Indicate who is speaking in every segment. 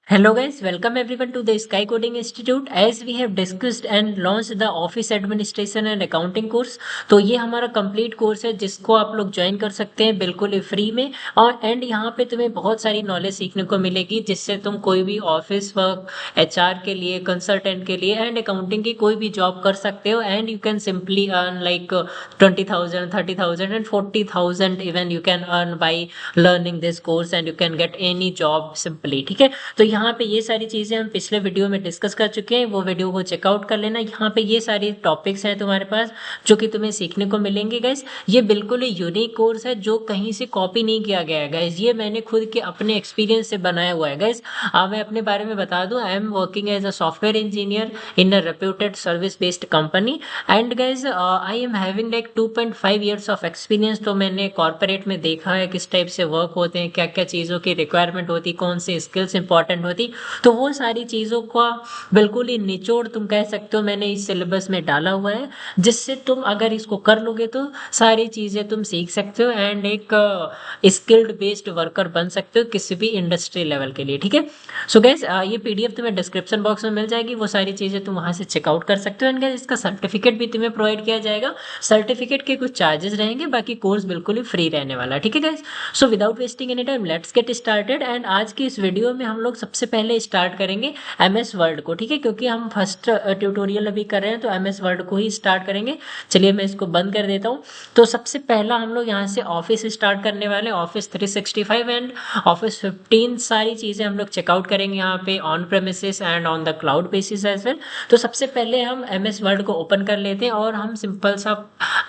Speaker 1: Hello guys, welcome everyone to the Sky Coding Institute. As we have discussed and launched the Office Administration and Accounting course, तो ये हमारा complete course है जिसको आप लोग join कर सकते हैं बिल्कुल ही फ्री में। और एंड यहाँ पे तुम्हें बहुत सारी नॉलेज सीखने को मिलेगी जिससे तुम कोई भी ऑफिस वर्क, एचआर के लिए, कंसल्टेंट के लिए एंड अकाउंटिंग की कोई भी जॉब कर सकते हो। And you can simply earn like 20,000, 30,000 and 40,000 even you can earn by learning this course and you can get any job simply. ठीक है, तो यहाँ पे ये सारी चीजें हम पिछले वीडियो में डिस्कस कर चुके हैं, वो वीडियो को चेकआउट कर लेना। यहाँ पे ये सारी टॉपिक्स हैं तुम्हारे पास जो कि तुम्हें सीखने को मिलेंगे गाइस। ये बिल्कुल ही यूनिक कोर्स है जो कहीं से कॉपी नहीं किया गया है गाइस, ये मैंने खुद के अपने एक्सपीरियंस से बनाया हुआ है गाइस। मैं अपने बारे में बता दूं, I am working as a software engineer in a reputed service based company and guys I am having like 2.5 years of experience. तो मैंने कॉर्पोरेट में देखा है किस टाइप से वर्क होते हैं, क्या क्या चीज़ों की रिक्वायरमेंट होती, कौन सी स्किल्स इंपॉर्टेंट होती। तो वो सारी चीज़ों का बिल्कुल ही निचोड़ तुम कह सकते हो मैंने इस सिलेबस में डाला हुआ है, जिससे तुम अगर इसको कर लोगे तो सारी चीज़ें तुम सीख सकते हो एंड एक स्किल्ड बेस्ड वर्कर बन सकते हो किसी भी इंडस्ट्री लेवल के लिए। ठीक है, सो गैस ये पीडीएफ तुम्हें डिस्क्रिप्शन बॉक्स में मिल जाएगी, वो सारी चीज़ें तुम वहाँ से चेकआउट कर सकते हो एंड गैस इसका सर्टिफिकेट भी तुम्हें प्रोवाइड किया जाएगा। सर्टिफिकेट के कुछ चार्जेस रहेंगे, बाकी कोर्स बिल्कुल ही फ्री रहने वाला है। ठीक है gas, so without wasting any time let's get started. And आज की इस वीडियो में हम लोग सबसे पहले स्टार्ट करेंगे एमएस वर्ड को। ठीक है, क्योंकि हम फर्स्ट ट्यूटोरियल अभी कर रहे हैं तो एमएस वर्ड को ही स्टार्ट करेंगे। चलिए मैं इसको बंद कर देता हूँ। तो सबसे पहला हम लोग यहाँ से ऑफिस स्टार्ट करने वाले हैं, ऑफिस 365 एंड ऑफिस 15 सारी चीज़ें हम लोग चेकआउट करेंगे यहाँ पे on premises and on the cloud basis as well. तो सबसे पहले हम एमएस वर्ड को ओपन कर लेते हैं और हम सिंपल सा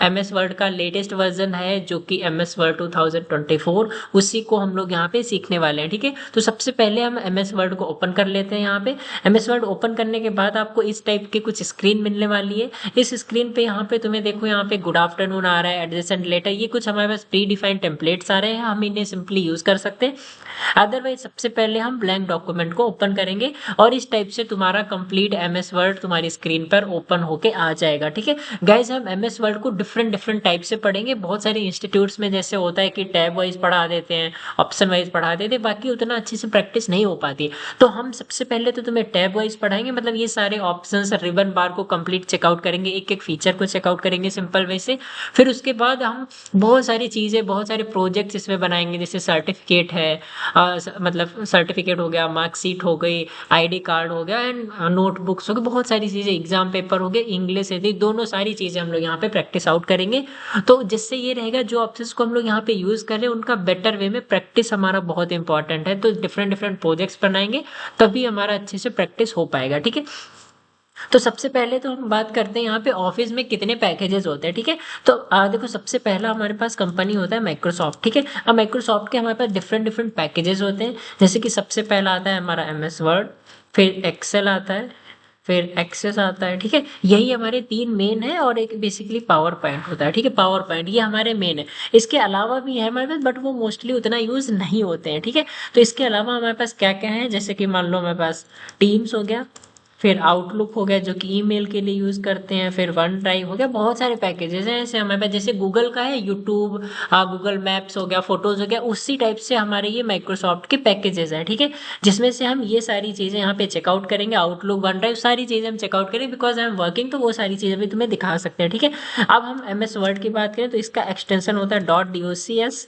Speaker 1: एमएस वर्ड का लेटेस्ट वर्जन है जो कि एमएस वर्ड 2024, उसी को हम लोग यहाँ पे सीखने वाले हैं। ठीक है, तो सबसे पहले हम एमएस वर्ड को ओपन कर लेते हैं। यहाँ पे एमएस वर्ड ओपन करने के बाद आपको इस टाइप की कुछ स्क्रीन मिलने वाली है। इस स्क्रीन पे यहाँ पे तुम्हें देखो, यहाँ पे गुड आफ्टरनून आ रहा है, एडजेसेंट लेटर, ये कुछ हमारे पास प्री डिफाइंड टेम्पलेट्स आ रहे हैं, हम इन्हें सिंपली यूज कर सकते हैं। अदरवाइज सबसे पहले हम ब्लैंक डॉक्यूमेंट को ओपन करेंगे और इस टाइप से तुम्हारा कंप्लीट एमएस वर्ड तुम्हारी स्क्रीन पर ओपन होके आ जाएगा। ठीक है गाइज, हम एमएस वर्ड को डिफरेंट डिफरेंट टाइप से पढ़ेंगे। बहुत सारे इंस्टीट्यूट्स में जैसे होता है कि टैब वाइज पढ़ा देते हैं, ऑप्शन वाइज पढ़ा देते हैं, बाकी उतना अच्छे से प्रैक्टिस नहीं हो पाती। तो हम सबसे पहले तो तुम्हें टैब वाइज पढ़ाएंगे, मतलब ये सारे ऑप्शंस रिबन बार को कंप्लीट चेकआउट करेंगे, एक एक फीचर को चेकआउट करेंगे सिंपल वे से। फिर उसके बाद हम बहुत सारी चीज़ें, बहुत सारे प्रोजेक्ट्स इसमें बनाएंगे, जैसे सर्टिफिकेट है, मतलब सर्टिफिकेट हो गया, मार्कशीट हो गई, आईडी कार्ड हो गया एंड नोटबुक्स हो गई, बहुत सारी चीज़ें, एग्जाम पेपर हो गए, इंग्लिश हिंदी दोनों सारी चीज़ें हम लोग यहाँ पे प्रैक्टिस आउट करेंगे। तो जिससे ये रहेगा जो ऑप्शंस को हम लोग यहाँ पे यूज़ कर रहे हैं उनका बेटर वे में प्रैक्टिस हमारा बहुत इंपॉर्टेंट है। तो डिफरेंट डिफरेंट प्रोजेक्ट्स बनाएंगे तभी हमारा अच्छे से प्रैक्टिस हो पाएगा। ठीक है, तो सबसे पहले तो हम बात करते हैं यहाँ पे ऑफिस में कितने पैकेजेस होते हैं। ठीक है, तो देखो सबसे पहला हमारे पास कंपनी होता है माइक्रोसॉफ्ट। ठीक है, अब माइक्रोसॉफ्ट के हमारे पास डिफरेंट डिफरेंट पैकेजेस होते हैं, जैसे कि सबसे पहला आता है हमारा एमएस वर्ड, फिर एक्सेल आता है, फिर एक्सेस आता है। ठीक है, यही हमारे तीन मेन है और एक बेसिकली पावर पॉइंट होता है। ठीक है, पावर पॉइंट ये हमारे मेन है। इसके अलावा भी है हमारे पास बट वो मोस्टली उतना यूज नहीं होते हैं। ठीक है, तो इसके अलावा हमारे पास क्या क्या है, जैसे कि मान लो हमारे पास टीम्स हो गया, फिर आउटलुक हो गया जो कि ईमेल के लिए यूज करते हैं, फिर वन ड्राइव हो गया, बहुत सारे पैकेजेस हैं ऐसे हमारे पास। जैसे गूगल का है यूट्यूब, गूगल मैप्स हो गया, फोटोज हो गया, उसी टाइप से हमारे ये माइक्रोसॉफ्ट के पैकेजेस हैं। ठीक है, जिसमें से हम ये सारी चीजें यहाँ पे चेकआउट करेंगे, आउटलुक, वन ड्राइव, सारी चीजें हम चेकआउट करेंगे बिकॉज आई एम वर्किंग, तो वो सारी चीजें भी तुम्हें दिखा सकते हैं। ठीक है, अब हम एमएस वर्ड की बात करें तो इसका एक्सटेंशन होता है dot DOCS,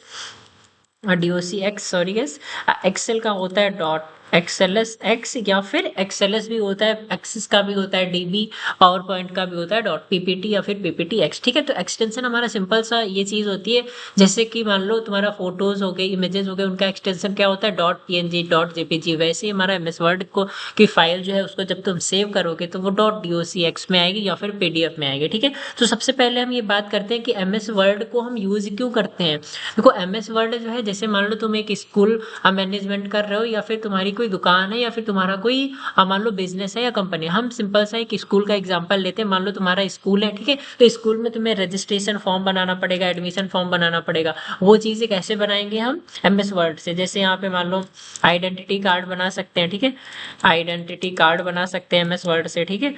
Speaker 1: DOC X, sorry guess. Excel का होता है डॉट एक्सएलएस एक्स, या फिर एक्सएलएस भी होता है, एक्सिस का भी होता है डीबी, पावर पॉइंट का भी होता है डॉट पीपीटी या फिर पीपीटी एक्स। ठीक है, तो एक्सटेंशन हमारा सिंपल सा ये चीज होती है, जैसे कि मान लो तुम्हारा फोटोज हो गए, इमेजेस हो गए, उनका एक्सटेंशन क्या होता है डॉट पीएनजी, डॉट जेपीजी। वैसे ही हमारा एमएस वर्ड को की फाइल जो है उसको जब तुम सेव करोगे तो वो डॉट डीओसी एक्स में आएगी या फिर पीडीएफ में आएगी। ठीक है, तो सबसे पहले हम ये बात करते हैं कि एमएस वर्ड को हम यूज क्यों करते हैं। देखो एमएस वर्ड जो है, जैसे मान लो तुम एक स्कूल मैनेजमेंट कर रहे हो या फिर तुम्हारी कोई दुकान है या फिर तुम्हारा कोई मान लो बिजनेस है या कंपनी। हम सिंपल सा एक स्कूल का एग्जांपल लेते हैं, मान लो तुम्हारा स्कूल है। ठीक है, तो स्कूल में तुम्हें रजिस्ट्रेशन फॉर्म बनाना पड़ेगा, एडमिशन फॉर्म बनाना पड़ेगा। वो चीजें कैसे बनाएंगे हम एमएस वर्ड से, जैसे यहाँ पे मान लो आइडेंटिटी कार्ड बना सकते हैं। ठीक है, आइडेंटिटी कार्ड बना सकते हैं एमएस वर्ड से। ठीक है,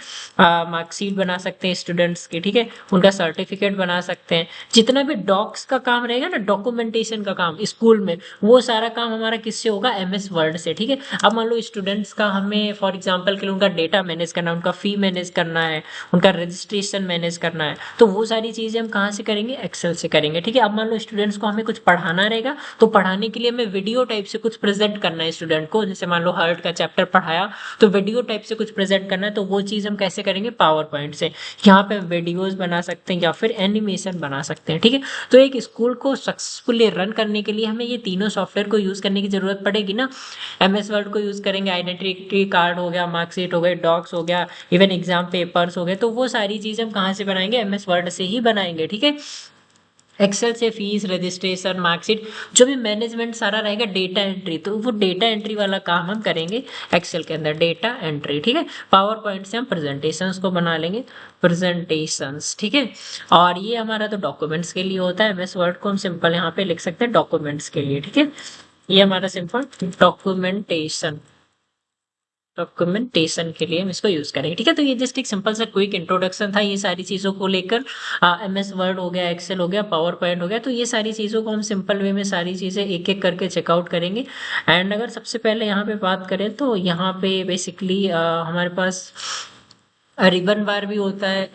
Speaker 1: मार्कशीट बना सकते हैं स्टूडेंट्स की, ठीक है, उनका सर्टिफिकेट बना सकते हैं। जितना भी डॉक्स का काम रहेगा ना, डॉक्यूमेंटेशन का काम स्कूल में, वो सारा काम हमारा किससे होगा, एमएस वर्ड से। ठीक है, अब मान लो स्टूडेंट्स का हमें फॉर एग्जांपल के लिए उनका डेटा मैनेज करना है, उनका फी मैनेज करना है, उनका रजिस्ट्रेशन मैनेज करना है, तो वो सारी चीजें हम कहाँ से करेंगे, एक्सेल से करेंगे। ठीक है, अब मान लो स्टूडेंट्स को हमें कुछ पढ़ाना रहेगा, तो पढ़ाने के लिए हमें वीडियो टाइप से कुछ प्रेजेंट करना है स्टूडेंट को, जैसे मान लो हर्ट का चैप्टर पढ़ाया तो वीडियो टाइप से कुछ प्रेजेंट करना है, तो वो चीज हम कैसे करेंगे, पावर पॉइंट से। यहाँ पे वीडियोस बना सकते हैं या फिर एनिमेशन बना सकते हैं। ठीक है, तो एक स्कूल को सक्सेसफुली रन करने के लिए हमें ये तीनों सॉफ्टवेयर को यूज करने की जरूरत पड़ेगी ना। एमएस वर्ड को यूज करेंगे, आइडेंटिटी कार्ड हो गया, मार्कशीट हो गए, डॉक्स हो गया, इवन एग्जाम पेपर्स हो गए, तो वो सारी चीजें हम कहाँ से बनाएंगे, एमएस वर्ड से ही बनाएंगे। ठीक है, एक्सेल से फीस, रजिस्ट्रेशन, मार्कशीट, जो भी मैनेजमेंट सारा रहेगा, डेटा एंट्री, तो वो डेटा एंट्री वाला काम हम करेंगे एक्सेल के अंदर, डेटा एंट्री। ठीक है, पावर पॉइंट से हम प्रेजेंटेशंस को बना लेंगे, प्रेजेंटेशंस। ठीक है, और ये हमारा तो डॉक्यूमेंट्स के लिए होता है, एमएस वर्ड को हम सिंपल यहाँ पे लिख सकते हैं डॉक्यूमेंट्स के लिए। ठीक है, ये हमारा सिंपल डॉक्यूमेंटेशन के लिए हम इसको यूज करेंगे। ठीक है, तो ये जस्ट एक सिंपल सा क्विक इंट्रोडक्शन था ये सारी चीजों को लेकर। एमएस वर्ड हो गया, एक्सेल हो गया, पावर पॉइंट हो गया, तो ये सारी चीजों को हम सिंपल वे में सारी चीजें एक एक करके चेकआउट करेंगे। एंड अगर सबसे पहले यहाँ पे बात करें तो यहाँ पे बेसिकली हमारे पास रिबन बार भी होता है,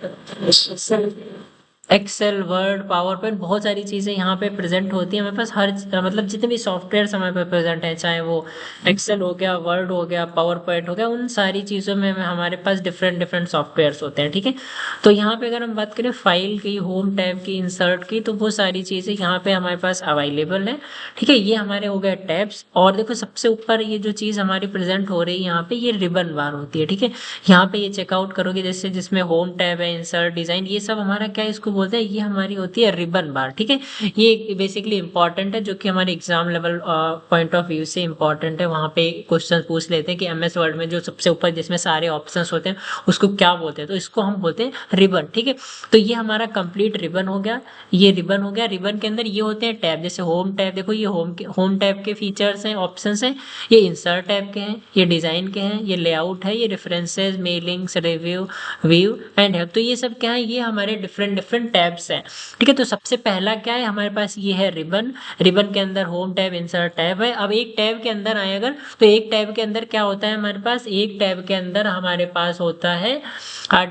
Speaker 1: एक्सेल, वर्ड, पावर पॉइंट, बहुत सारी चीजें यहाँ पे प्रेजेंट होती है हमारे पास। हर मतलब जितने भी सॉफ्टवेयर हमारे पास प्रेजेंट है, चाहे वो एक्सेल हो गया, वर्ड हो गया, पावर पॉइंट हो गया, उन सारी चीजों में हमारे पास डिफरेंट डिफरेंट सॉफ्टवेयर होते हैं। ठीक है, तो यहाँ पे अगर हम बात करें फाइल की, होम टैब की, इंसर्ट की, तो वो सारी चीजें यहाँ पे हमारे पास अवेलेबल है। ठीक है, ये हमारे हो गए टैब्स। और देखो सबसे ऊपर ये जो चीज हमारी प्रेजेंट हो रही है यहाँ पे, ये रिबन बार होती है। ठीक है, यहाँ पे ये चेकआउट करोगे जैसे जिसमें होम टैब है, इंसर्ट, डिजाइन, ये सब हमारा क्या है, इसको बोलते हैं, ये हमारी होती है रिबन बार। ठीक है, ये बेसिकली इंपॉर्टेंट है, जो कि हमारे exam level point of view से इंपॉर्टेंट है। वहां पे क्वेश्चन पूछ लेते हैं कि एमएस वर्ड में जो सबसे ऊपर जिसमें सारे ऑप्शंस होते हैं उसको क्या बोलते हैं, तो इसको हम बोलते हैं रिबन। ठीक है, तो ये हमारा कंप्लीट रिबन हो गया, ये रिबन हो गया। रिबन के अंदर ये होते हैं टैब, जैसे होम टैब, देखो ये होम टैब के फीचर्स हैं, ऑप्शंस हैं। ये इंसर्ट टैब के हैं, ये डिजाइन के हैं, ये लेआउट है, ये references, mailings, review, view and help, तो ये सब क्या है, ये हमारे डिफरेंट डिफरेंट टैब्स है। ठीक है, तो सबसे पहला क्या है हमारे पास, ये है रिबन। रिबन के अंदर होम टैब, इंसर्ट टैब है। अब एक टैब के अंदर आए अगर, तो एक टैब के अंदर क्या होता है हमारे पास, एक टैब के अंदर हमारे पास होता है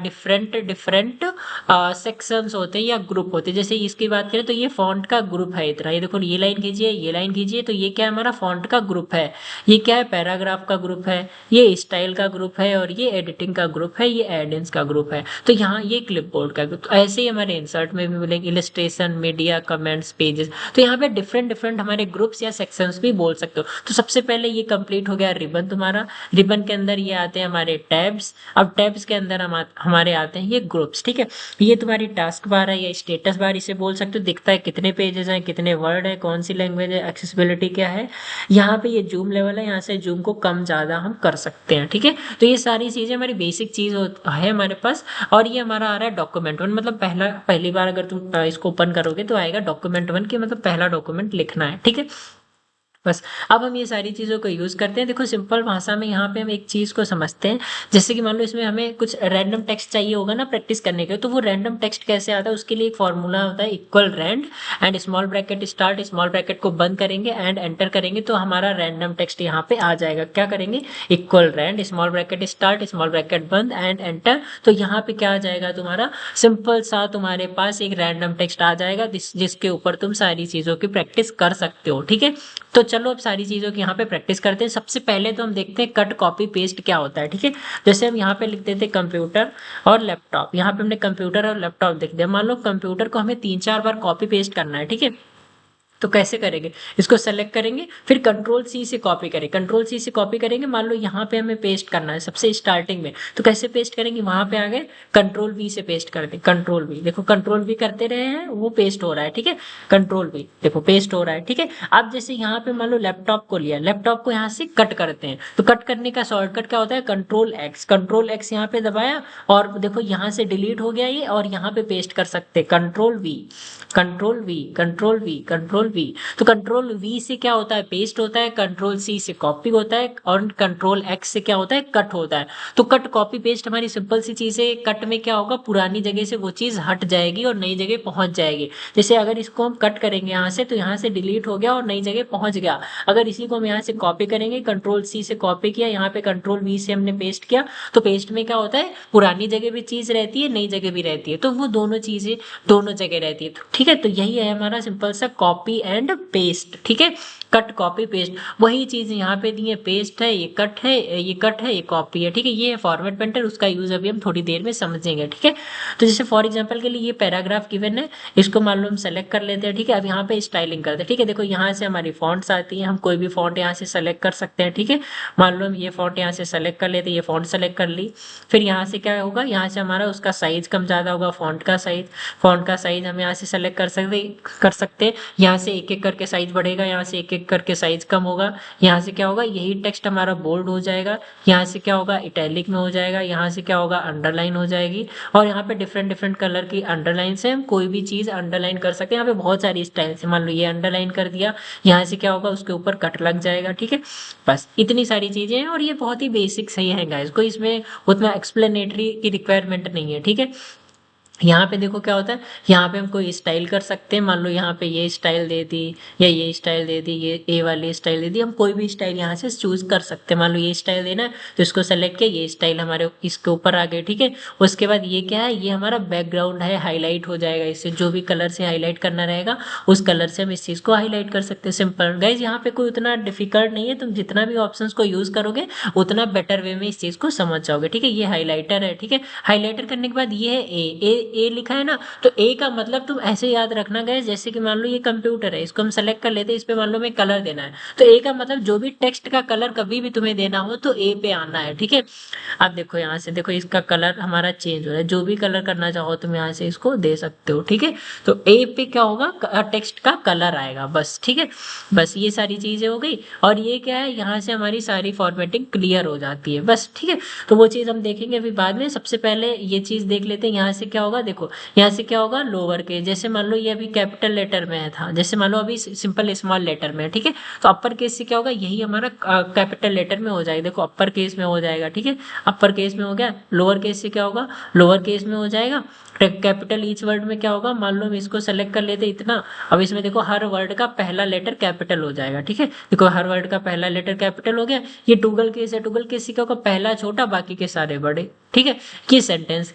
Speaker 1: डिफरेंट डिफरेंट सेक्शंस होते हैं या ग्रुप होते हैं। जैसे इसकी बात करें तो ये फॉन्ट का ग्रुप है इतना, ये देखो ये लाइन खींचिए, ये लाइन खींचिए, तो ये क्या है हमारा फॉन्ट का ग्रुप है। ये क्या है, पैराग्राफ का ग्रुप है, ये स्टाइल का ग्रुप है, और ये एडिटिंग का ग्रुप है, ये एडेंस का ग्रुप है। तो यहाँ ये क्लिपबोर्ड का ग्रुप। तो ऐसे ही हमारे इंसर्ट में भी मिलेंगे इलस्ट्रेशन, मीडिया, कमेंट्स, पेजेस, तो यहाँ पे डिफरेंट डिफरेंट हमारे ग्रुप्स या सेक्शंस भी बोल सकते हो। तो सबसे पहले ये कंप्लीट हो गया रिबन तुम्हारा। रिबन के अंदर ये आते हैं हमारे टैब्स। अब टैब्स के अंदर हमारे आते हैं ये ग्रुप्स। ठीक है, ये तुम्हारी टास्क बार है या स्टेटस बार इसे बोल सकते हो, दिखता है कितने पेजेस हैं, कितने वर्ड है, कौन सी लैंग्वेज है, एक्सेसिबिलिटी क्या है। यहाँ पे ये जूम लेवल है, यहाँ से जूम को कम ज्यादा हम कर सकते हैं। ठीक है, तो ये सारी चीजें हमारी बेसिक चीज है हमारे पास। और ये हमारा आ रहा है डॉक्यूमेंट वन, मतलब पहली बार अगर तुम इसको ओपन करोगे तो आएगा डॉक्यूमेंट वन की, मतलब पहला डॉक्यूमेंट लिखना है। ठीक है, बस अब हम ये सारी चीज़ों को यूज़ करते हैं। देखो सिंपल भाषा में यहाँ पे हम एक चीज़ को समझते हैं, जैसे कि मान लो इसमें हमें कुछ रैंडम टेक्स्ट चाहिए होगा ना प्रैक्टिस करने के, तो वो रैंडम टेक्स्ट कैसे आता है, उसके लिए एक फॉर्मूला होता है, equal rand and small bracket start, small bracket को बंद करेंगे एंड एंटर करेंगे, तो हमारा रैंडम टेक्स्ट यहाँ पे आ जाएगा। क्या करेंगे, equal rand, small bracket start, small bracket बंद एंड एंटर, तो यहाँ पे क्या आ जाएगा तुम्हारा, सिंपल सा तुम्हारे पास एक रैंडम टेक्स्ट आ जाएगा जिसके ऊपर तुम सारी चीज़ों की प्रैक्टिस कर सकते हो। ठीक है, तो चलो अब सारी चीज़ों की यहाँ पे प्रैक्टिस करते हैं। सबसे पहले तो हम देखते हैं कट कॉपी पेस्ट क्या होता है। ठीक है, जैसे हम यहाँ पे लिख देते हैं कंप्यूटर और लैपटॉप, यहाँ पे हमने कंप्यूटर और लैपटॉप लिख दिया। मान लो कंप्यूटर को हमें 3-4 बार कॉपी पेस्ट करना है। ठीक है, तो कैसे करेंगे, इसको सेलेक्ट करेंगे, फिर कंट्रोल सी से कॉपी करें, कंट्रोल सी से कॉपी करेंगे। मान लो यहाँ पे हमें पेस्ट करना है सबसे स्टार्टिंग में, तो कैसे पेस्ट करेंगे, वहां पे आ गए कंट्रोल वी से पेस्ट कर दें। कंट्रोल वी, देखो कंट्रोल वी करते रहे हैं, वो पेस्ट हो रहा है। ठीक है, कंट्रोल वी देखो पेस्ट हो रहा है। ठीक है, अब जैसे यहाँ पे मान लो लैपटॉप को लिया, लैपटॉप को यहाँ से कट करते हैं, तो कट करने का शॉर्टकट क्या होता है, कंट्रोल एक्स, कंट्रोल एक्स यहाँ पे दबाया और देखो यहाँ से डिलीट हो गया ये, और यहाँ पे पेस्ट कर सकते हैं control we, control we, control we, control V। तो कंट्रोल V से क्या होता है, पेस्ट होता है, कंट्रोल C से कॉपी होता है, और कंट्रोल X से क्या होता है, कट होता है। तो कट कॉपी पेस्ट हमारी सिंपल सी चीज है। कट में क्या होगा, पुरानी जगह से वो चीज हट जाएगी और नई जगह पहुंच जाएगी। जैसे अगर इसको हम कट करेंगे यहाँ से, तो यहाँ से डिलीट हो गया और नई जगह पहुंच गया। अगर इसी को हम यहाँ से कॉपी करेंगे, कंट्रोल C से कॉपी किया, यहाँ पे कंट्रोल V से हमने पेस्ट किया, तो पेस्ट में क्या होता है, पुरानी जगह भी चीज रहती है, नई जगह भी रहती है, तो वो दोनों चीजें दोनों जगह रहती है। ठीक है, तो यही है हमारा सिंपल सा कॉपी एंड पेस्ट। ठीक है, कट कॉपी पेस्ट, वही चीज यहाँ पे दी है, पेस्ट है, ये कट है, ये कट है, ये कॉपी है। ठीक है, ये है फॉर्मेट पेंटर, उसका यूज अभी हम थोड़ी देर में समझेंगे। ठीक है, तो जैसे फॉर एग्जांपल के लिए ये पैराग्राफ गिवन है, इसको मान लो हम सेलेक्ट कर लेते हैं। ठीक है, अब यहाँ पे स्टाइलिंग करते हैं। ठीक है, देखो यहाँ से हमारी फॉन्ट्स आती है, हम कोई भी फॉन्ट यहाँ से सेलेक्ट कर सकते हैं। ठीक है, मान लो हम ये फॉन्ट यहाँ से सेलेक्ट कर लेते हैं, ये फॉन्ट सेलेक्ट कर ली, फिर यहाँ से क्या होगा, यहाँ से हमारा उसका साइज कम ज्यादा होगा, फॉन्ट का साइज हम यहाँ से सेलेक्ट कर सकते हैं। यहाँ से एक एक करके साइज बढ़ेगा, यहाँ से एक एक करके साइज कम होगा, यहाँ से क्या होगा, यही टेक्स्ट हमारा बोल्ड हो जाएगा, यहाँ से क्या होगा, इटैलिक में हो जाएगा, यहाँ से क्या होगा, अंडरलाइन हो जाएगी, और यहाँ पे डिफरेंट डिफरेंट कलर की अंडरलाइन से हम कोई भी चीज अंडरलाइन कर सकते हैं। यहाँ पे बहुत सारी स्टाइल से, मान लो ये अंडरलाइन कर दिया, यहाँ से क्या होगा, उसके ऊपर कट लग जाएगा। ठीक है, बस इतनी सारी चीजें हैं, और ये बहुत ही बेसिक सही है गाइस, कोई इसमें उतना एक्सप्लेनेटरी की रिक्वायरमेंट नहीं है। ठीक है, यहाँ पे देखो क्या होता है, यहाँ पे हम कोई स्टाइल कर सकते हैं, मान लो यहाँ पे ये स्टाइल दे दी, या ये स्टाइल दे दी, ये ए वाली स्टाइल दे दी, हम कोई भी स्टाइल यहाँ से चूज कर सकते हैं। मान लो ये स्टाइल देना है, तो इसको सेलेक्ट किया, ये स्टाइल हमारे इसके ऊपर आ गए। ठीक है, उसके बाद ये क्या है, ये हमारा बैकग्राउंड है, हाईलाइट हो जाएगा, इससे जो भी कलर से हाईलाइट करना रहेगा उस कलर से हम इस चीज को हाईलाइट कर सकते हैं। सिंपल गाइज, यहाँ पे कोई उतना डिफिकल्ट नहीं है, तुम जितना भी ऑप्शन को यूज करोगे उतना बेटर वे में इस चीज को समझ जाओगे। ठीक है, ये हाईलाइटर है। ठीक है, हाईलाइटर करने के बाद ये है ए लिखा है ना, तो ए का मतलब तुम ऐसे याद रखना गए, जैसे कि मान लो ये कंप्यूटर है, इसको हम सेलेक्ट कर लेते हैं, इस पे मान लो हमें कलर देना है, तो ए का मतलब जो भी टेक्स्ट का कलर कभी भी तुम्हें देना हो तो ए पे आना है। ठीक है, अब देखो यहाँ से देखो, इसका कलर हमारा चेंज हो रहा है, जो भी कलर करना चाहो तुम यहाँ से इसको दे सकते हो। ठीक है, तो ए पे क्या होगा, टेक्स्ट का कलर आएगा बस। ठीक है, बस ये सारी चीजें हो गई, और ये क्या है, यहाँ से हमारी सारी फॉर्मेटिंग क्लियर हो जाती है बस। ठीक है, तो वो चीज हम देखेंगे अभी बाद में, सबसे पहले ये चीज देख लेते हैं। यहाँ से क्या होगा, देखो यहाँ से क्या होगा, लोअर केस, जैसे मान लो ये अभी कैपिटल लेटर में था, जैसे मान लो अभी सिंपल स्मॉल लेटर में है। ठीक है, तो अपर केस से क्या होगा, यही हमारा कैपिटल लेटर में हो जाएगा। देखो अपर केस में हो जाएगा। ठीक है, अपर केस में हो गया, लोअर केस से क्या होगा, लोअर केस में हो जाएगा। कैपिटल ईच वर्ड में क्या होगा, मान लो हम इसको सेलेक्ट कर लेते इतना, अब इसमें देखो हर वर्ड का पहला लेटर कैपिटल हो जाएगा। ठीक है, देखो हर वर्ड का पहला लेटर कैपिटल हो गया। ये टूगल केस है, टूगल केस से क्या होगा, पहला छोटा बाकी के सारे बड़े। ठीक है, ये सेंटेंस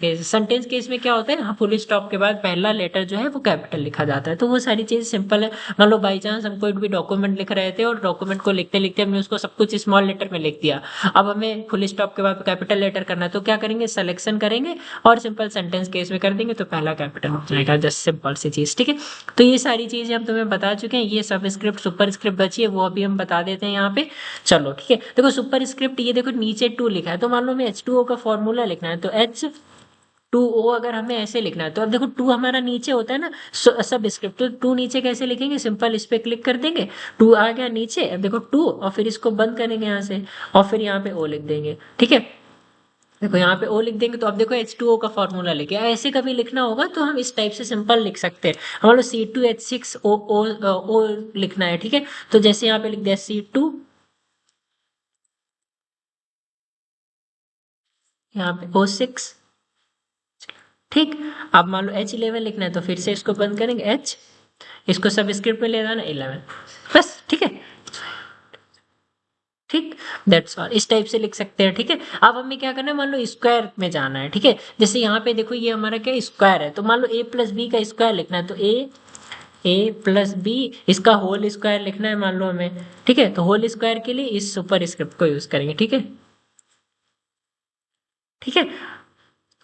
Speaker 1: केस में क्या होता है, फुल स्टॉप के बाद पहला लेटर जो है वो कैपिटल लिखा जाता है। तो वो सारी चीज सिंपल है। मान लो बाई चांस हम कोई भी डॉक्यूमेंट लिख रहे थे, और डॉक्यूमेंट को लिखते लिखते हमने उसको सब कुछ स्मॉल लेटर में लिख दिया, अब हमें फुल स्टॉप के बाद कैपिटल लेटर करना है, तो क्या करेंगे, सिलेक्शन करेंगे और सिंपल सेंटेंस केस में कर देंगे, तो पहला कैपिटल हो जाएगा, जस्ट सिंपल सी चीज। ठीक है, तो ये सारी चीजें हम तुम्हें बता चुके हैं। ये सब स्क्रिप्ट सुपर स्क्रिप्ट बची है, वो अभी हम बता देते हैं यहाँ पे। चलो ठीक है, देखो सुपर स्क्रिप्ट, ये देखो नीचे 2 लिखा है, तो मान लो हमें H2O का फॉर्मूला लिखना है, तो H2O अगर हमें ऐसे लिखना है, तो अब देखो 2 हमारा नीचे होता है ना सब स्क्रिप्ट, तो 2 नीचे कैसे लिखेंगे, सिंपल इस पे क्लिक कर देंगे, 2 आ गया नीचे। अब देखो 2, और फिर इसको बंद करेंगे यहाँ से, और फिर यहाँ पे O लिख देंगे। ठीक है, देखो यहाँ पे O लिख देंगे, तो अब देखो H2O का फॉर्मूला लिखे। ऐसे कभी लिखना होगा तो हम इस टाइप से सिंपल लिख सकते हैं। मान लो C2H6O लिखना है। ठीक है, तो जैसे यहाँ पे लिख दिया C2, यहाँ पे O6। ठीक, अब मान लो H11 लिखना है, तो फिर से इसको बंद करेंगे, H, इसको सब स्क्रिप्ट में ले जाना 11, बस। ठीक है, ठीक, दैट्स ऑल, इस टाइप से लिख सकते हैं। ठीक है, अब हमें क्या करना है, मान लो स्क्वायर में जाना है। ठीक है, जैसे यहाँ पे देखो ये हमारा क्या स्क्वायर है, तो मान लो A+B का स्क्वायर लिखना है, तो A+B इसका होल स्क्वायर लिखना है मान लो हमें। ठीक है, तो होल स्क्वायर के लिए इस सुपर स्क्रिप्ट को यूज करेंगे। ठीक है, ठीक है,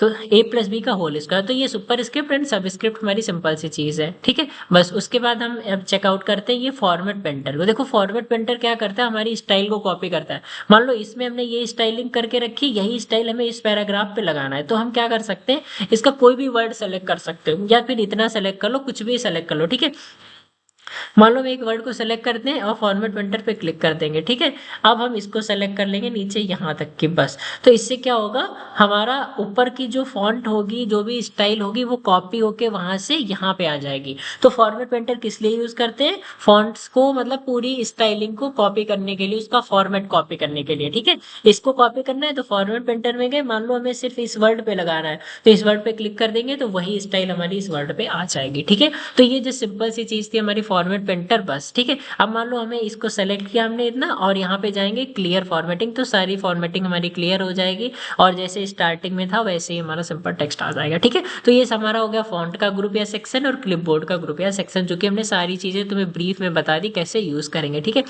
Speaker 1: तो A+B का होल स्क्वायर, तो ये सुपर स्क्रिप्ट एंड सब स्क्रिप्ट हमारी सिंपल सी चीज है। ठीक है, बस उसके बाद हम अब चेकआउट करते हैं ये फॉर्मेट पेंटर को। देखो फॉर्मेट पेंटर क्या करता है, हमारी स्टाइल को कॉपी करता है। मान लो इसमें हमने ये स्टाइलिंग करके रखी, यही स्टाइल हमें इस पैराग्राफ पे लगाना है, तो हम क्या कर सकते हैं, इसका कोई भी वर्ड सेलेक्ट कर सकते हो, या फिर इतना सेलेक्ट कर लो, कुछ भी सेलेक्ट कर लो। ठीक है, मान लो हम एक वर्ड को सेलेक्ट करते हैं और फॉर्मेट पेंटर पे क्लिक कर देंगे, ठीक है। अब हम इसको सेलेक्ट कर लेंगे नीचे यहाँ तक की बस। तो इससे क्या होगा, हमारा ऊपर की जो फॉन्ट होगी, जो भी स्टाइल होगी, वो कॉपी होके वहां से यहाँ पे आ जाएगी। तो फॉर्मेट पेंटर किस लिए यूज करते हैं, फॉन्ट्स को मतलब पूरी स्टाइलिंग को कॉपी करने के लिए, उसका फॉर्मेट कॉपी करने के लिए, ठीक है। इसको कॉपी करना है तो फॉर्मेट पेंटर में गए, मान लो हमें सिर्फ इस वर्ड पे लगाना है, तो इस वर्ड पे क्लिक कर देंगे तो वही स्टाइल हमारी इस वर्ड पे आ जाएगी, ठीक है। तो ये जो सिंपल सी चीज थी हमारी फॉर्मेट पेंटर, बस, ठीक है। अब मान लो हमें इसको सेलेक्ट किया हमने इतना, और यहाँ पे जाएंगे क्लियर फॉर्मेटिंग, तो सारी फॉर्मेटिंग हमारी क्लियर हो जाएगी, और जैसे स्टार्टिंग में था वैसे ही हमारा सिंपल टेक्स्ट आ जाएगा, ठीक है। तो ये हमारा हो गया फॉन्ट का ग्रुप या सेक्शन, और क्लिपबोर्ड का ग्रुप या सेक्शन, जो कि हमने सारी चीजें तुम्हें ब्रीफ में बता दी कैसे यूज करेंगे, ठीक है।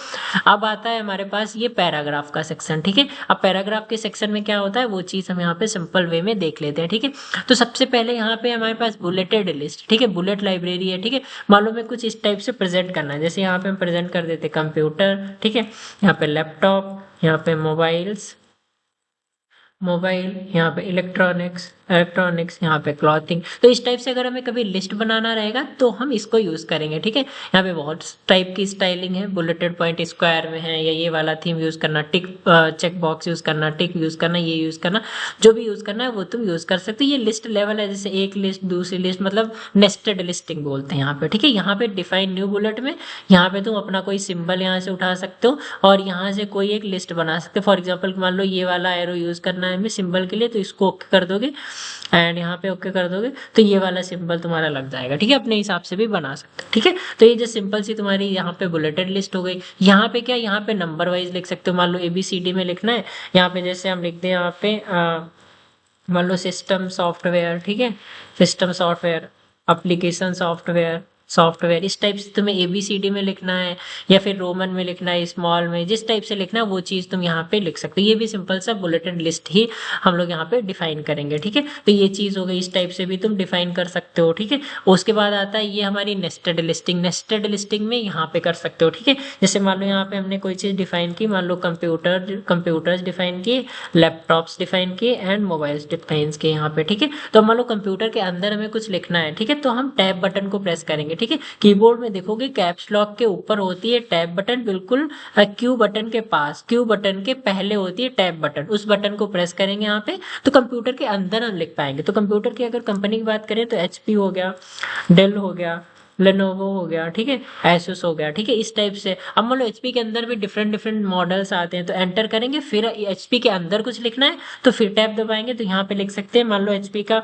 Speaker 1: अब आता है हमारे पास ये पैराग्राफ का सेक्शन, ठीक है। अब पैराग्राफ के सेक्शन में क्या होता है वो चीज हम यहाँ पे सिंपल वे में देख लेते हैं, ठीक है। तो सबसे पहले यहाँ पे हमारे पास बुलेटेड लिस्ट, ठीक है, बुलेट लाइब्रेरी है, ठीक है। मालूम है कुछ इस टाइप से प्रेजेंट करना है, जैसे यहाँ पे हम प्रेजेंट कर देते कंप्यूटर, ठीक है, यहाँ पे लैपटॉप, यहाँ पे मोबाइल, यहाँ पे इलेक्ट्रॉनिक्स, यहाँ पे क्लॉथिंग। तो इस टाइप से अगर हमें कभी लिस्ट बनाना रहेगा तो हम इसको यूज करेंगे, ठीक है। यहाँ पे बहुत टाइप की स्टाइलिंग है, बुलेटेड पॉइंट स्क्वायर में है, या ये वाला थीम यूज करना, टिक चेक बॉक्स यूज करना, टिक यूज करना, ये यूज करना, जो भी यूज करना है वो तुम यूज कर सकते हो। ये लिस्ट लेवल है, जैसे एक लिस्ट दूसरी लिस्ट, मतलब नेस्टेड लिस्टिंग बोलते हैं यहाँ पे, ठीक है। यहाँ पे डिफाइन न्यू बुलेट में यहाँ पे तुम अपना कोई सिंबल यहाँ से उठा सकते हो और यहाँ से कोई एक लिस्ट बना सकते हो। फॉर एग्जाम्पल मान लो ये वाला एरो यूज करना है हमें सिंबल के लिए, तो इसको ओके कर दोगे एंड यहाँ पे ओके कर दोगे तो ये वाला सिंबल तुम्हारा लग जाएगा, ठीक है। अपने हिसाब से भी बना सकते हो, ठीक है। तो ये जो सिंपल सी तुम्हारी यहाँ पे बुलेटेड लिस्ट हो गई। यहाँ पे क्या, यहाँ पे नंबर वाइज लिख सकते हो, मान लो ABCD में लिखना है, यहाँ पे जैसे हम लिख दें यहाँ पे मान लो सिस्टम सॉफ्टवेयर, ठीक है, सिस्टम सॉफ्टवेयर, एप्लीकेशन सॉफ्टवेयर इस टाइप से तुम्हें ABCD में लिखना है, या फिर रोमन में लिखना है, स्मॉल में, जिस टाइप से लिखना है वो चीज तुम यहाँ पे लिख सकते हो। ये भी सिंपल सा बुलेटेड लिस्ट ही हम लोग यहाँ पे डिफाइन करेंगे, ठीक है। तो ये चीज हो गई, इस टाइप से भी तुम डिफाइन कर सकते हो, ठीक है। उसके बाद आता है ये हमारी नेस्टेड लिस्टिंग में यहाँ पे कर सकते हो, ठीक है। जैसे मान लो यहाँ पे हमने कोई चीज डिफाइन की, मान लो कंप्यूटर्स डिफाइन किए, लैपटॉप्स डिफाइन किए एंड मोबाइल्स डिफाइन किए यहाँ पे, ठीक है। तो मान लो कंप्यूटर के अंदर हमें कुछ लिखना है, ठीक है, तो हम टैब बटन को प्रेस करेंगे, ठीक है। कीबोर्ड में देखोगे कैप्स लॉक के ऊपर होती है टैब बटन, बिल्कुल क्यू बटन के पास, क्यू बटन के पहले होती है टैब बटन, उस बटन को प्रेस करेंगे यहाँ पे तो कंप्यूटर के अंदर हम लिख पाएंगे। तो कंप्यूटर की अगर कंपनी की बात करें तो HP हो गया, डेल हो गया, लेनोवो हो गया, ठीक है, एसुस हो गया, ठीक है, इस टाइप से। अब मान लो HP के अंदर भी डिफरेंट मॉडल्स आते हैं, तो एंटर करेंगे, फिर HP के अंदर कुछ लिखना है तो फिर टैब दबाएंगे तो यहाँ पे लिख सकते हैं। मान लो HP का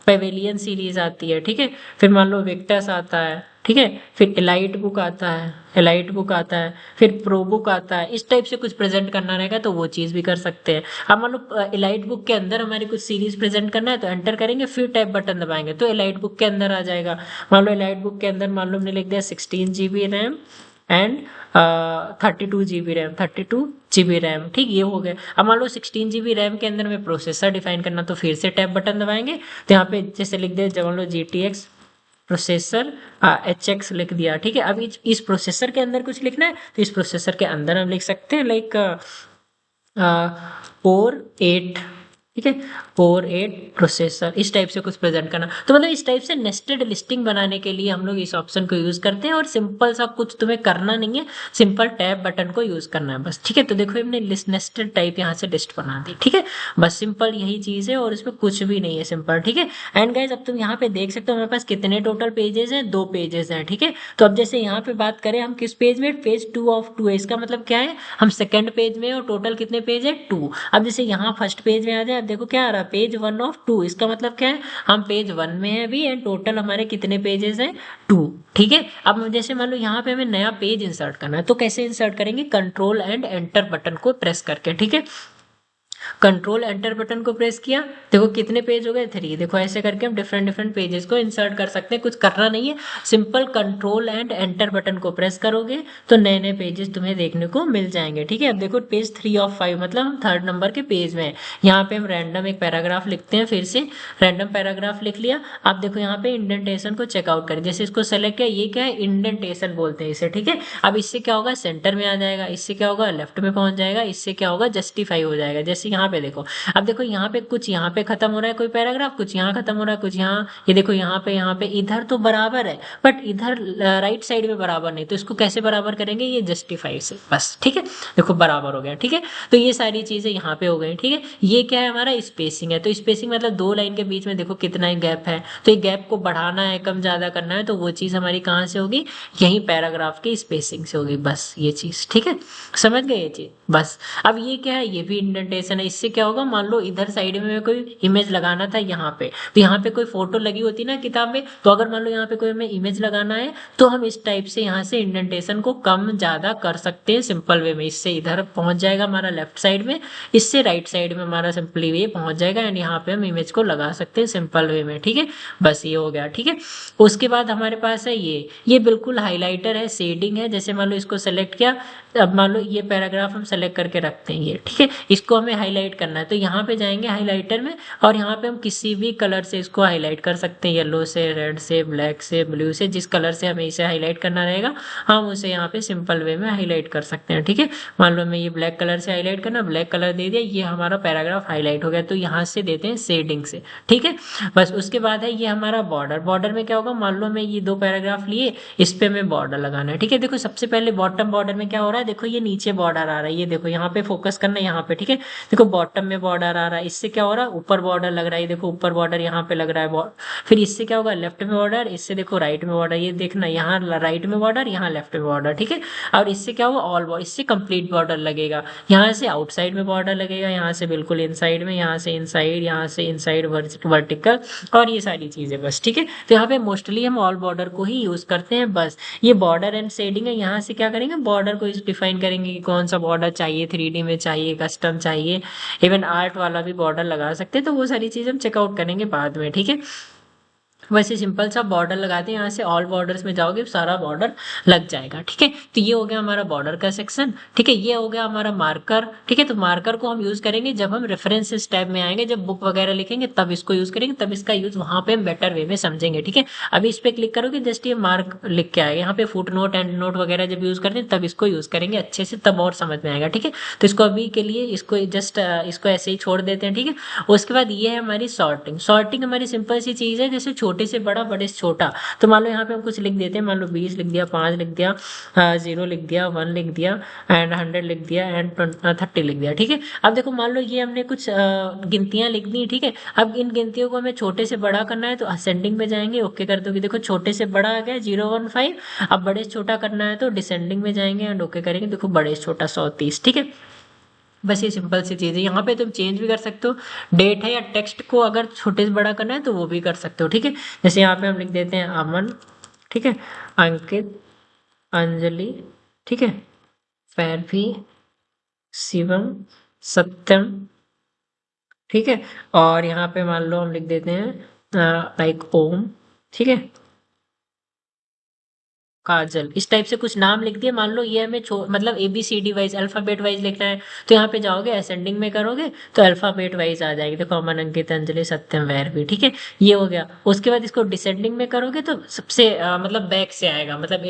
Speaker 1: पेवेलियन सीरीज आती है, ठीक है, फिर मान लो विक्टस आता है, ठीक है, फिर एलाइट बुक आता है, फिर प्रो बुक आता है। इस टाइप से कुछ प्रेजेंट करना रहेगा तो वो चीज भी कर सकते हैं। अब मान लो एलाइट बुक के अंदर हमारी कुछ सीरीज प्रेजेंट करना है तो एंटर करेंगे, फिर टैब बटन दबाएंगे तो एलाइट बुक के अंदर आ जाएगा। मान लो एलाइट बुक के अंदर मान लो हमने लिख दिया 16 GB RAM and 32 GB RAM, ठीक, ये हो गया। अब मान लो 16 GB रैम के अंदर में प्रोसेसर डिफाइन करना तो फिर से टैब बटन दबाएंगे तो यहाँ पे जैसे लिख दे, मान लो GTX प्रोसेसर HX लिख दिया, ठीक है। अब इस प्रोसेसर के अंदर कुछ लिखना है तो इस प्रोसेसर के अंदर हम लिख सकते हैं लाइक Core 8, ठीक है, Core 8 प्रोसेसर, इस टाइप से कुछ प्रेजेंट करना। तो मतलब इस टाइप से नेस्टेड लिस्टिंग बनाने के लिए हम लोग इस ऑप्शन को यूज करते हैं, और सिंपल सा कुछ तुम्हें करना नहीं है, सिंपल टैब बटन को यूज करना है बस, ठीक है। तो देखो हमने नेस्टेड टाइप यहाँ से लिस्ट बना दी, ठीक है, बस सिंपल यही चीज है और इसमें कुछ भी नहीं है, सिंपल, ठीक है। एंड गाइज अब तुम यहाँ पे देख सकते हो हमारे पास कितने टोटल पेजेस हैं, 2 पेजेस हैं, ठीक है। तो अब जैसे यहाँ पे बात करें हम किस पेज में, पेज 2 ऑफ 2 है, इसका मतलब क्या है, हम सेकंड पेज में और टोटल कितने पेज है, 2। अब जैसे यहाँ फर्स्ट पेज में आ जाए, देखो क्या आ रहा है, पेज 1 ऑफ 2, इसका मतलब क्या है, हम पेज 1 में है अभी एंड टोटल हमारे कितने पेजेस हैं, 2, ठीक है। अब जैसे मान लो यहाँ पे हमें नया पेज इंसर्ट करना है तो कैसे इंसर्ट करेंगे, कंट्रोल एंड एंटर बटन को प्रेस करके, ठीक है। कंट्रोल एंटर बटन को प्रेस किया, देखो कितने पेज हो गए, 3। देखो ऐसे करके हम डिफरेंट पेजेस को इंसर्ट कर सकते हैं, कुछ करना नहीं है, simple control and enter button को प्रेस करोगे तो नए पेजेस तुम्हें देखने को मिल जाएंगे, ठीक है। अब देखो पेज 3 ऑफ 5 मतलब हम 3rd नंबर के पेज में है। यहाँ पे हम रैंडम एक पैराग्राफ लिखते हैं, फिर से रैंडम पैराग्राफ लिख लिया। अब देखो यहाँ पे इंडेंटेशन को चेकआउट करें, जैसे इसको सेलेक्ट किया, ये क्या है, इंडेंटेशन बोलते हैं इसे, ठीक है। अब इससे क्या होगा, सेंटर में आ जाएगा, इससे क्या होगा, लेफ्ट में पहुंच जाएगा, इससे क्या होगा, जस्टिफाई हो जाएगा। जैसे यहाँ पे देखो, अब देखो यहाँ पे कुछ यहाँ पे खत्म हो रहा है कोई पैराग्राफ, कुछ यहाँ खत्म हो रहा है, कुछ यहाँ, ये देखो यहाँ पे इधर तो बराबर है बट इधर राइट साइड में बराबर नहीं, तो इसको कैसे बराबर करेंगे, ये जस्टिफाई से, बस ठीक है, देखो बराबर हो गया, ठीक है। तो ये सारी चीजें यहाँ पे हो गई, ठीक है। ये क्या है हमारा स्पेसिंग है, तो स्पेसिंग मतलब दो लाइन के बीच में देखो कितना ही गैप है, तो ये गैप को बढ़ाना है कम ज्यादा करना है, तो वो चीज हमारी कहाँ से होगी, यही पैराग्राफ की स्पेसिंग से होगी, बस ये चीज, ठीक है, समझ गए ये चीज, बस। अब ये क्या है, ये भी इंडेंटेशन है, इससे क्या होगा, मान लो इधर साइड में कोई इमेज लगाना था यहाँ पे, तो यहाँ पे कोई फोटो लगी होती ना किताब में, तो अगर मान लो यहाँ पे कोई हमें इमेज लगाना है तो हम इस टाइप से यहाँ से इंडेंटेशन को कम ज्यादा कर सकते हैं सिंपल वे में, इससे इधर पहुंच जाएगा हमारा लेफ्ट साइड में, इससे राइट साइड में हमारा सिंपली वे पहुंच जाएगा, एंड यहाँ पे हम इमेज को लगा सकते हैं सिंपल वे में, ठीक है, बस ये हो गया, ठीक है। उसके बाद हमारे पास है ये बिल्कुल हाईलाइटर है, शेडिंग है, जैसे मान लो इसको सेलेक्ट किया, अब मान लो ये पैराग्राफ हम सेलेक्ट करके रखते हैं ये, ठीक है, इसको हमें हाईलाइट करना है, तो यहाँ पे जाएंगे हाईलाइटर में, और यहाँ पे हम किसी भी कलर से इसको हाईलाइट कर सकते हैं, येलो से, रेड से, ब्लैक से, ब्लू से, जिस कलर से हमें इसे हाईलाइट करना रहेगा हम उसे यहाँ पे सिंपल वे में हाईलाइट कर सकते हैं, ठीक है। मान लो हमें ये ब्लैक कलर से हाईलाइट करना, ब्लैक कलर दे दिया, ये हमारा पैराग्राफ हाईलाइट हो गया, तो यहाँ से देते हैं शेडिंग से, ठीक है, बस। उसके बाद है ये हमारा बॉर्डर, बॉर्डर में क्या होगा, मान लो हमें ये दो पैराग्राफ लिए, इस पे हमें बॉर्डर लगाना है, ठीक है। देखो सबसे पहले बॉटम बॉर्डर में क्या हो रहा है, देखो ये नीचे बॉर्डर आ रहा है, ये देखो यहाँ पे फोकस करना है यहाँ पे, ठीक है, देखो बॉटम में बॉर्डर आ रहा है, इससे क्या हो रहा है, ऊपर बॉर्डर लग रहा है, देखो ऊपर बॉर्डर यहाँ पे लग रहा है, फिर इससे क्या होगा, लेफ्ट में बॉर्डर, इससे देखो राइट में बॉर्डर, ये देखना यहाँ राइट में बॉर्डर, यहाँ लेफ्ट में बॉर्डर, ठीक है। और इससे क्या होगा, ऑल बॉर्डर, इससे कंप्लीट बॉर्डर लगेगा, यहाँ से आउटसाइड में बॉर्डर लगेगा, यहाँ से बिल्कुल इनसाइड में, यहाँ से इनसाइड, यहाँ से इनसाइड वर्टिकल, और ये सारी चीजें, बस ठीक है। तो यहाँ पे मोस्टली हम ऑल बॉर्डर को ही यूज करते हैं, बस। ये बॉर्डर एंड शेडिंग है, यहाँ से क्या करेंगे, बॉर्डर को डिफाइन करेंगे कि कौन सा बॉर्डर चाहिए, 3D में चाहिए, कस्टम चाहिए, इवन आर्ट वाला भी बॉर्डर लगा सकते हैं, तो वो सारी चीज हम चेकआउट करेंगे बाद में, ठीक है। वैसे सिंपल सा बॉर्डर लगाते हैं, यहाँ से ऑल बॉर्डर्स में जाओगे सारा बॉर्डर लग जाएगा, ठीक है। तो ये हो गया हमारा बॉर्डर का सेक्शन, ठीक है। ये हो गया हमारा मार्कर, ठीक है। तो मार्कर को हम यूज करेंगे जब हम रेफरेंसेस टैब में आएंगे, जब बुक वगैरह लिखेंगे तब इसको यूज करेंगे, तब इसका यूज वहां पे हम बेटर वे में समझेंगे, ठीक है। अभी इस पे क्लिक करोगे जस्ट ये मार्क लिख के आएगा, यहाँ पे फुट नोट एंड नोट वगैरह जब यूज करते हैं तब इसको यूज करेंगे अच्छे से, तब और समझ में आएगा, ठीक है। तो इसको अभी के लिए इसको जस्ट इसको ऐसे ही छोड़ देते हैं, ठीक है। उसके बाद ये है हमारी सॉर्टिंग, सॉर्टिंग हमारी सिंपल सी चीज है, जैसे छोटे से बड़ा, बड़े से छोटा, तो मान लो यहाँ पे हम कुछ लिख देते हैं, मान लो 20 लिख दिया, 5 लिख दिया, 0 लिख दिया, 1 लिख दिया, एंड 100 लिख दिया, एंड 30 लिख दिया, ठीक है। अब देखो मान लो ये हमने कुछ गिनतियां लिख दी, ठीक है। अब इन गिनतियों को हमें छोटे से बड़ा करना है, तो असेंडिंग में जाएंगे, ओके कर दोगे, देखो छोटे से बड़ा आ गया 015, अब बड़े से छोटा करना है तो डिसेंडिंग में जाएंगे एंड ओके करेंगे, देखो बड़े से छोटा 130, ठीक है। बस ये सिंपल सी चीज़ है, यहाँ पे तुम चेंज भी कर सकते हो, डेट है या टेक्स्ट को अगर छोटे से बड़ा करना है तो वो भी कर सकते हो, ठीक है। जैसे यहाँ पे हम लिख देते हैं अमन, ठीक है, अंकित, अंजलि, ठीक है, फैरवी, शिवम, सत्यम, ठीक है। और यहाँ पे मान लो हम लिख देते हैं लाइक ओम, ठीक है, काजल, इस टाइप से कुछ नाम लिख दिए। मान लो ये हमें मतलब ABCD वाइज, अल्फाबेट वाइज लिखना है, तो यहाँ पे जाओगे असेंडिंग में करोगे तो अल्फाबेट वाइज आ जाएगी, देखो अमन, अंकित, अंजलि, सत्यम, वैरवी, ठीक है, ये हो गया। उसके बाद इसको डिसेंडिंग में करोगे तो सबसे मतलब बैक से आएगा, मतलब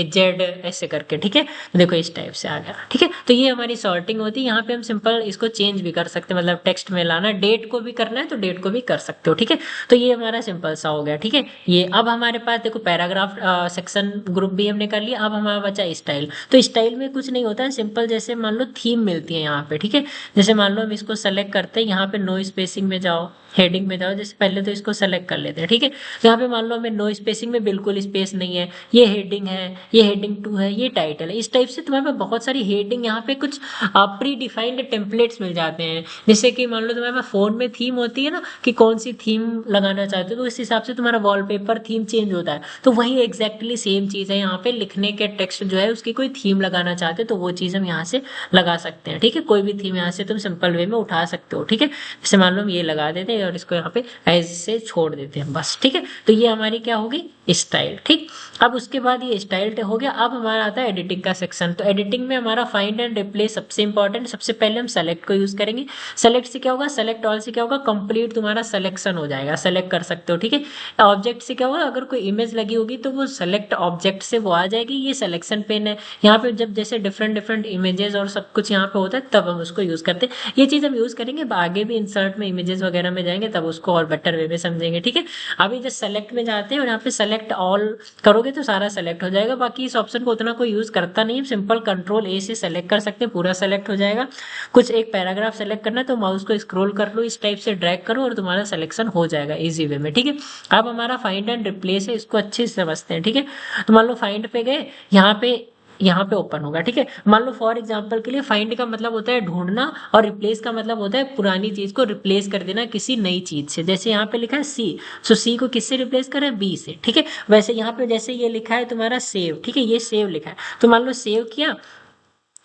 Speaker 1: जेड ऐसे करके, ठीक है। तो देखो इस टाइप से आ गया, ठीक है। तो ये हमारी सॉर्टिंग होती है, यहाँ पे हम सिंपल इसको चेंज भी कर सकते हैं, मतलब टेक्स्ट में लाना, डेट को भी करना है तो डेट को भी कर सकते हो, ठीक है। तो ये हमारा सिंपल सा हो गया, ठीक है। ये अब हमारे पास देखो पैराग्राफ सेक्शन ग्रुप भी हमने कर लिया। अब हमारा बचा स्टाइल, तो स्टाइल में कुछ नहीं होता है, सिंपल जैसे मान लो थीम मिलती है यहाँ पे, ठीक है। जैसे मान लो हम इसको सेलेक्ट करते हैं, यहाँ पे नो स्पेसिंग में जाओ, हेडिंग में जाओ, जैसे पहले तो इसको सेलेक्ट कर लेते हैं, ठीक है। तो यहाँ पे मान लो हमें नो स्पेसिंग में बिल्कुल स्पेस नहीं है, ये हेडिंग है, ये हेडिंग 2 है, ये टाइटल है, इस टाइप से तुम्हारे पास बहुत सारी हेडिंग, यहाँ पे कुछ प्री डिफाइंड टेम्पलेट्स मिल जाते हैं। जैसे कि मान लो तुम्हारे पास फोन में थीम होती है ना, कि कौन सी थीम लगाना चाहते हो, तो इस हिसाब से तुम्हारा वॉलपेपर थीम चेंज होता है, तो वही एग्जैक्टली सेम चीज है यहाँ पे, लिखने के टेक्स्ट जो है उसकी कोई थीम लगाना चाहते हो तो वो चीज हम यहाँ से लगा सकते हैं, ठीक है। कोई भी थीम यहाँ से तुम सिंपल वे में उठा सकते हो, ठीक है। जैसे मान लो हम ये लगा देते हैं और इसको यहाँ पे ऐसे छोड़ देते हैं, बस, ठीक है। तो ये हमारी क्या होगी, स्टाइल। ठीक, अब उसके बाद ये स्टाइल हो गया। अब हमारा आता है एडिटिंग का सेक्शन। तो एडिटिंग में हमारा फाइंड एंड रिप्लेस सबसे इंपॉर्टेंट। सबसे पहले हम सेलेक्ट को यूज करेंगे। सेलेक्ट से क्या होगा, सेलेक्ट ऑल से क्या होगा, कंप्लीट तुम्हारा सिलेक्शन हो जाएगा, सेलेक्ट कर सकते हो। ठीक है, ऑब्जेक्ट से क्या होगा, अगर कोई इमेज लगी होगी तो वो सेलेक्ट ऑब्जेक्ट से वो आ जाएगी। ये सिलेक्शन पेन है, यहाँ पे जब जैसे डिफरेंट डिफरेंट इमेजेस और सब कुछ यहाँ पे होता है तब हम उसको यूज करते हैं। ये चीज हम यूज करेंगे आगे भी, इंसर्ट में इमेजेस वगैरह में जाएंगे तब उसको और बेटर वे में समझेंगे। ठीक है, अभी जब सेलेक्ट में जाते हैं और यहाँ पे सेलेक्ट ऑल करोगे तो सारा सेलेक्ट हो जाएगा। बाकी इस ऑप्शन को उतना कोई यूज करता नहीं है, सिंपल कंट्रोल ए से सेलेक्ट कर सकते हैं, पूरा सेलेक्ट हो जाएगा। कुछ एक पैराग्राफ सेलेक्ट करना है तो माउस को स्क्रॉल कर लो, इस टाइप से ड्रैग करो और तुम्हारा सिलेक्शन हो जाएगा इजी वे में। ठीक है, अब हमारा फाइंड एंड रिप्लेस है, इसको अच्छे से समझते हैं। ठीक है, तो मान लो फाइंड पे गए, यहाँ पे ओपन होगा। ठीक है, मान लो फॉर एग्जांपल के लिए फाइंड का मतलब होता है ढूंढना और रिप्लेस का मतलब होता है पुरानी चीज को रिप्लेस कर देना किसी नई चीज से। जैसे यहाँ पे लिखा है सी, सो सी को किससे रिप्लेस करें, बी से। ठीक है, वैसे यहाँ पे जैसे ये लिखा है तुम्हारा सेव, ठीक है, ये सेव लिखा है तो मान लो सेव किया।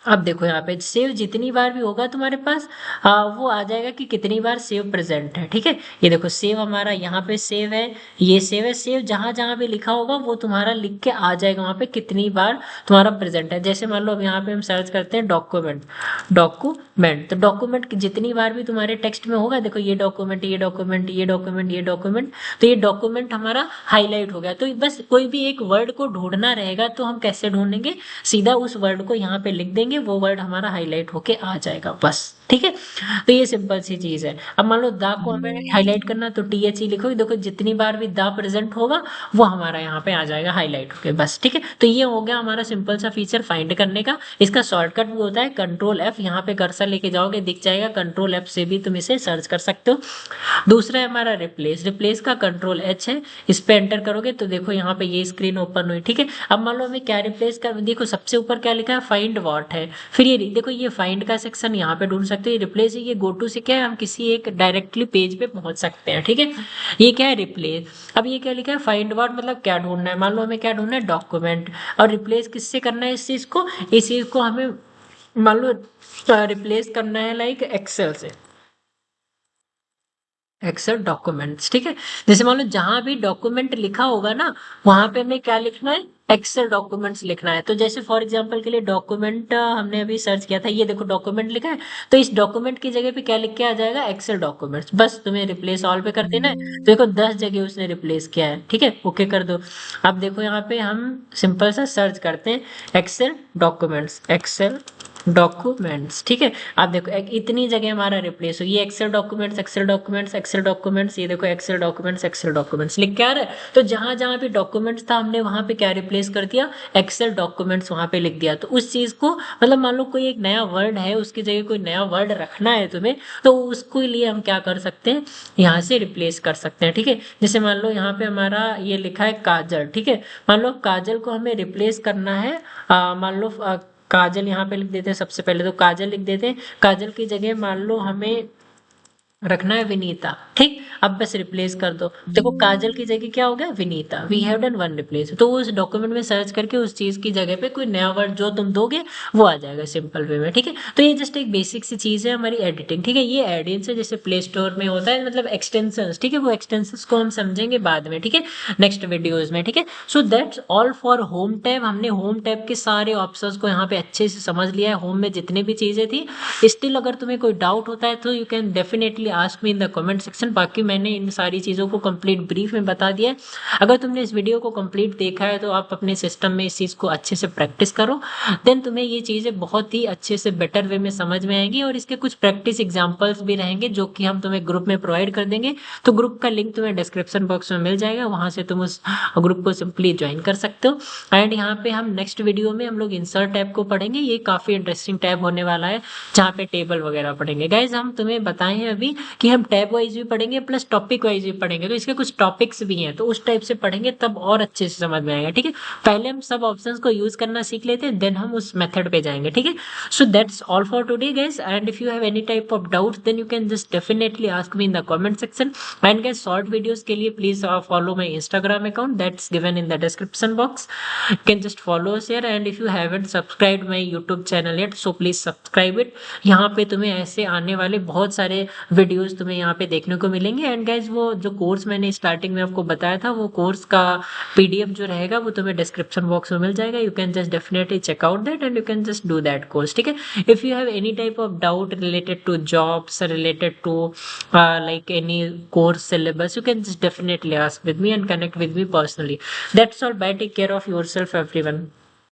Speaker 1: अब देखो यहाँ पे सेव जितनी बार भी होगा तुम्हारे पास वो आ जाएगा कि कितनी बार सेव प्रेजेंट है। ठीक है, ये देखो सेव हमारा यहाँ पे सेव है, ये सेव है। सेव जहां जहां पे लिखा होगा वो तुम्हारा लिख के आ जाएगा वहां पे कितनी बार तुम्हारा प्रेजेंट है। जैसे मान लो अब यहाँ पे हम सर्च करते हैं डॉक्यूमेंट, डॉक्यूमेंट, तो डॉक्यूमेंट जितनी बार भी तुम्हारे टेक्स्ट में होगा, देखो ये डॉक्यूमेंट, ये डॉक्यूमेंट, ये डॉक्यूमेंट, ये डॉक्यूमेंट, तो ये डॉक्यूमेंट हमारा हाईलाइट हो गया। तो बस कोई भी एक वर्ड को ढूंढना रहेगा तो हम कैसे ढूंढेंगे, सीधा उस वर्ड को यहाँ पे लिख देंगे, वो वर्ड हमारा हाईलाइट होके आ जाएगा बस। ठीक है, तो ये सिंपल सी चीज है। अब मान लो दा को हमें हाईलाइट करना तो THE लिखोगे, देखो जितनी बार भी दा प्रेजेंट होगा वो हमारा यहाँ पे आ जाएगा हाईलाइट होके बस। ठीक है, तो ये हो गया हमारा सिंपल सा फीचर फाइंड करने का। इसका शॉर्टकट भी होता है Ctrl+F, यहाँ पे कर्सर लेके जाओगे दिख जाएगा, Ctrl+F से भी तुम इसे सर्च कर सकते हो। दूसरा है हमारा रिप्लेस, रिप्लेस का Ctrl+H है, इस पे एंटर करोगे तो देखो यहाँ पे ये स्क्रीन ओपन हुई। ठीक है, अब मान लो हमें क्या रिप्लेस कर, देखो सबसे ऊपर क्या लिखा है, फाइंड व्हाट है, फिर ये देखो ये फाइंड का सेक्शन यहाँ पे ढूंढ सकते हो। रिप्लेस ये गो टू से क्या है, हम किसी एक डायरेक्टली पेज पे पहुंच सकते हैं। ठीक है, ये क्या है रिप्लेस। अब ये क्या लिखा है, फाइंड व्हाट मतलब क्या ढूंढना है, मान लो हमें क्या ढूंढना है, डॉक्यूमेंट, और रिप्लेस किससे करना है इस चीज को, इस चीज को हमें मान लो रिप्लेस करना है लाइक एक्सेल से, एक्सेल डॉक्यूमेंट्स। ठीक है, जैसे मान लो जहां भी डॉक्यूमेंट लिखा होगा ना वहां पे हमें क्या लिखना है, एक्सेल डॉक्यूमेंट्स लिखना है। तो जैसे फॉर एग्जांपल के लिए डॉक्यूमेंट हमने अभी सर्च किया था, ये देखो डॉक्यूमेंट लिखा है, तो इस डॉक्यूमेंट की जगह पे क्या लिख के आ जाएगा, एक्सेल डॉक्यूमेंट्स। बस तुम्हें रिप्लेस ऑल पे कर देना है, तो देखो 10 जगह उसने रिप्लेस किया है। ठीक है, ओके कर दो। अब देखो यहाँ पे हम सिंपल सा सर्च करते हैं एक्सेल डॉक्यूमेंट्स, एक्सेल डॉक्यूमेंट्स। ठीक है, आप देखो इतनी जगह हमारा रिप्लेस हो, ये Excel documents, Excel documents, Excel documents, ये देखो एक्सेल डॉक्यूमेंट्स, एक्सेल डॉक्यूमेंट्स लिख के आ रहा है। तो जहां जहां भी डॉक्यूमेंट्स था हमने वहां पे क्या रिप्लेस कर दिया, एक्सेल डॉक्यूमेंट्स वहां पे लिख दिया। तो उस चीज को मतलब मान लो कोई एक नया वर्ड है उसकी जगह कोई नया वर्ड रखना है तुम्हें, तो उसको लिए हम क्या कर सकते हैं, यहाँ से रिप्लेस कर सकते हैं। ठीक है, जैसे मान लो यहाँ पे हमारा ये लिखा है काजल। ठीक है, मान लो काजल को हमें रिप्लेस करना है, मान लो काजल यहाँ पे लिख देते हैं, सबसे पहले तो काजल लिख देते हैं, काजल की जगह मान लो हमें रखना है विनीता। ठीक, अब बस रिप्लेस कर दो, देखो काजल की जगह क्या हो गया, Vinita, we have done one replace. तो उस डॉक्यूमेंट में सर्च करके उस चीज की जगह पे कोई नया वर्ड जो तुम दोगे वो आ जाएगा सिंपल वे में। ठीक है, तो ये जस्ट एक बेसिक सी चीज है हमारी एडिटिंग। ठीक है, ये एडियंस है जैसे प्ले स्टोर में होता है, मतलब एक्सटेंशन। ठीक है, वो एक्सटेंशन को हम समझेंगे बाद में, ठीक है, नेक्स्ट वीडियोज में। ठीक है, so that's all for home tab. हमने होम टैब के सारे ऑप्शंस को यहाँ पे अच्छे से समझ लिया है, होम में जितने भी चीजें थी। स्टिल अगर तुम्हें कोई डाउट होता है तो you can definitely ask me in the comment section. बाकी मैंने इन सारी चीजों को कंप्लीट ब्रीफ में बता दिया है। अगर तुमने इस वीडियो को कंप्लीट देखा है तो आप अपने सिस्टम में इस चीज को अच्छे से प्रैक्टिस करो, देन तुम्हें ये चीजें बहुत ही अच्छे से बेटर वे में समझ में आएंगी। और इसके कुछ प्रैक्टिस एग्जांपल्स भी रहेंगे जो कि हम तुम्हें ग्रुप में प्रोवाइड कर देंगे। तो ग्रुप का लिंक तुम्हें डिस्क्रिप्शन बॉक्स में मिल जाएगा, वहां से तुम उस ग्रुप को सिंपली ज्वाइन कर सकते हो। एंड यहाँ पे हम नेक्स्ट वीडियो में हम लोग इंसर्ट टैब को पढ़ेंगे। ये काफी इंटरेस्टिंग टैब होने वाला है जहाँ पे टेबल वगैरह पढ़ेंगे। गाइज हम तुम्हें बताए हैं अभी कि हम टैब वाइज भी पढ़ेंगे प्लस टॉपिक वाइज भी पढ़ेंगे, तो इसके कुछ टॉपिक्स भी हैं, तो उस टाइप से पढ़ेंगे तब और अच्छे से समझ में आएगा। ठीक है, पहले हम सब ऑप्शंस को यूज करना सीख लेते हैं, देन हम उस मेथड पे जाएंगे। ठीक है, so that's all for today guys, and if you have any type of doubts then you can just definitely ask me in the comment section. And guys short videos के लिए please follow my Instagram account, that's given in the description box. You can just follow us here, and if you haven't subscribed my YouTube channel yet, so please subscribe it। यहाँ पे तुम्हें ऐसे आने वाले बहुत सारे वीडियोस तुम्हें यहाँ पे देखने को मिलेंगे। एंड गाइज वो जो कोर्स मैंने स्टार्टिंग में आपको बताया था वो कोर्स का पीडीएफ जो रहेगा वो तुम्हें डिस्क्रिप्शन बॉक्स में मिल जाएगा। You can just definitely check out that and you can just do that course, ठीक है। If you have any type of doubt related to jobs, related to like any course syllabus, you can just definitely ask with me and connect with me personally. That's all. Bye, take care of yourself everyone.